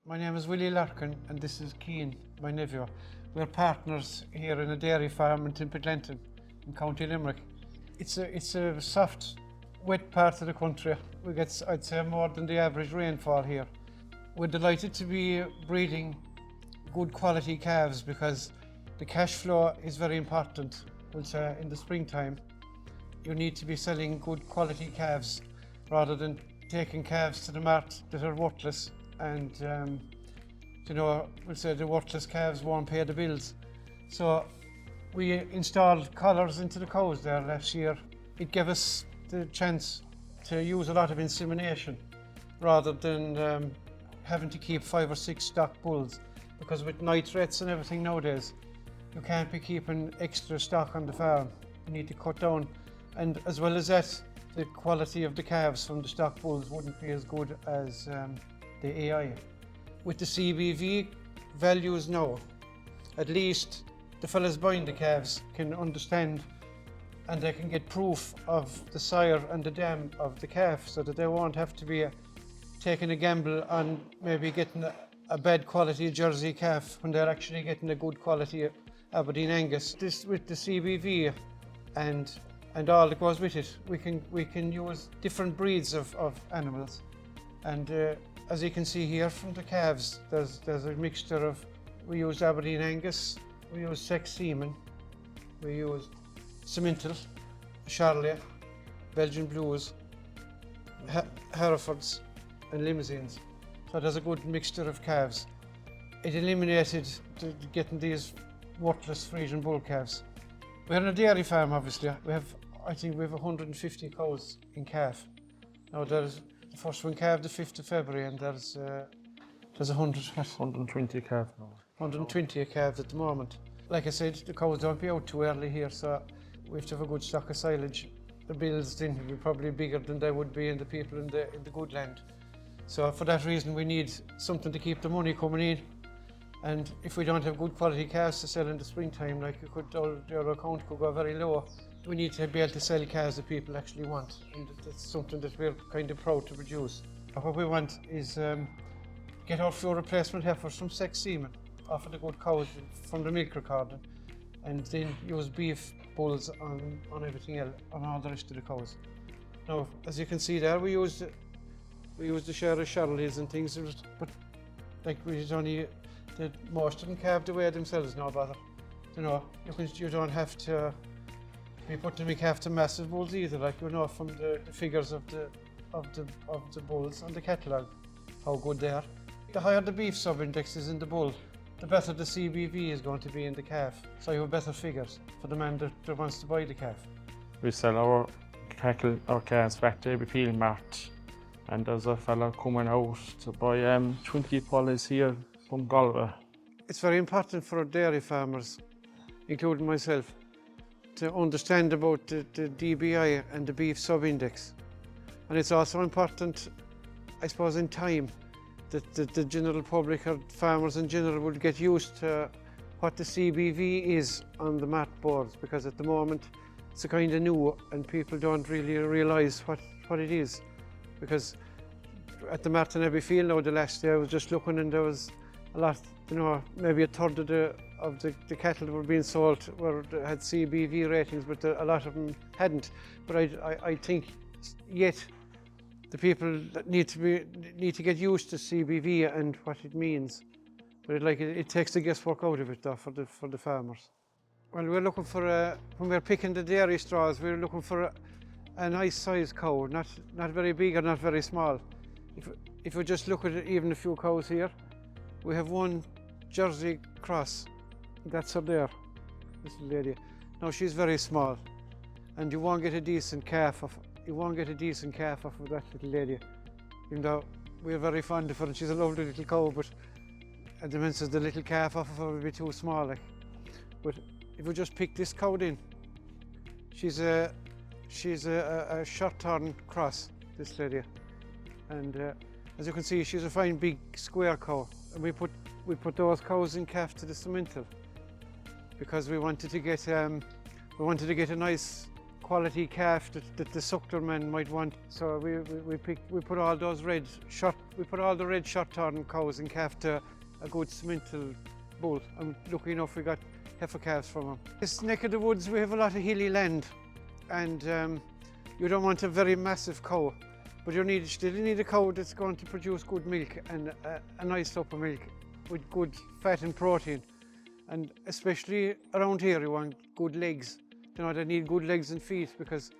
My name is Willie Larkin and this is Cian, my nephew. We're partners here in a dairy farm in Templeglantine in County Limerick. It's a soft, wet part of the country. We get, I'd say, more than the average rainfall here. We're delighted to be breeding good quality calves because the cash flow is very important. In the springtime, you need to be selling good quality calves rather than taking calves to the mart that are worthless and the worthless calves won't pay the bills. So we installed collars into the cows there last year. It gave us the chance to use a lot of insemination rather than having to keep 5 or 6 stock bulls, because with nitrates and everything nowadays, you can't be keeping extra stock on the farm. You need to cut down, and as well as that, the quality of the calves from the stock bulls wouldn't be as good as the AI. With the CBV values now, at least the fellas buying the calves can understand and they can get proof of the sire and the dam of the calf, so that they won't have to be taking a gamble on maybe getting a bad quality Jersey calf when they're actually getting a good quality Aberdeen Angus. This with the CBV and all that goes with it, we can use different breeds of animals, and as you can see here from the calves, there's a mixture of, we use Aberdeen Angus, we use sex semen, we use Simmental, Charolais, Belgian Blues, Herefords and Limousines. So there's a good mixture of calves. It eliminated getting these worthless Frisian bull calves. We're on a dairy farm, obviously. I think we have 150 cows in calf. Now there's the first one calved the 5th of February and there's 120 calves now. 120 calves at the moment. Like I said, the cows don't be out too early here, so we have to have a good stock of silage. The bills then will be probably bigger than they would be in the people in the good land. So for that reason, we need something to keep the money coming in. And if we don't have good quality calves to sell in the springtime, like your account could go very low, we need to be able to sell calves that people actually want. And that's something that we're kind of proud to produce. What we want is get our few replacement heifers from sex semen off of the good cows from the milk record, and then use beef bulls on everything else, on all the rest of the cows. Now, as you can see there, we used the share of Charolais and things, but like most of them calved away themselves, no bother. You don't have to be putting them in calf to massive bulls either, from the figures of the bulls on the catalogue, how good they are. The higher the beef sub-index is in the bull, the better the CBV is going to be in the calf. So you have better figures for the man that wants to buy the calf. We sell our calves back to every field mart, and there's a fella coming out to buy 20 pulleys here from Galway. It's very important for our dairy farmers, including myself, to understand about the DBI and the beef sub-index. And it's also important, I suppose, in time, that the general public or farmers in general would get used to what the CBV is on the mat boards, because at the moment it's a kind of new and people don't really realise what it is. Because at the mat in every field now, the last day I was just looking and there was a lot, maybe a third of the cattle that were being sold had CBV ratings, but a lot of them hadn't. But I think yet the people that need to get used to CBV and what it means. But it takes the guesswork out of it though for the farmers. Well, we're looking for when we're picking the dairy straws, we're looking for a nice sized cow, not very big or not very small. If we just look at even a few cows here, we have one Jersey cross. That's her there, this lady. Now she's very small, and you won't get a decent calf off of that little lady. Even though we're very fond of her and she's a lovely little cow, but at the minute the little calf off of her would be too small. But if we just pick this cow in, she's a short-horn cross, this lady, and as you can see, she's a fine big square cow. And we put those cows in calf to the Simmental because we wanted to get a nice quality calf that the suckler man might want. So we put all those red short-horn cows and calf to a good cemental bull. And lucky enough we got heifer calves from them. This neck of the woods we have a lot of hilly land, and you don't want a very massive cow, but you still need a cow that's going to produce good milk and a nice lump of milk with good fat and protein. And especially around here you want good legs. You know, they need good legs and feet, because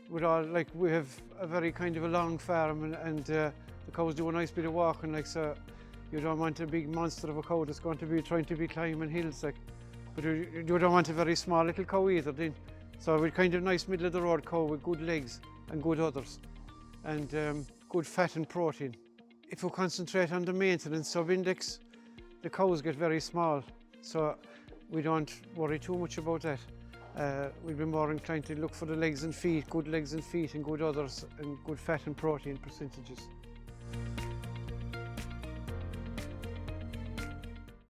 we have a very kind of a long farm, and the cows do a nice bit of walking, like, so you don't want a big monster of a cow that's going to be trying to be climbing hills, like, but you don't want a very small little cow either then. So we're kind of nice middle of the road cow with good legs and good udders and good fat and protein. If we concentrate on the maintenance sub-index, the cows get very small, so we don't worry too much about that. We'd be more inclined to look for the legs and feet, good legs and feet and good udders and good fat and protein percentages.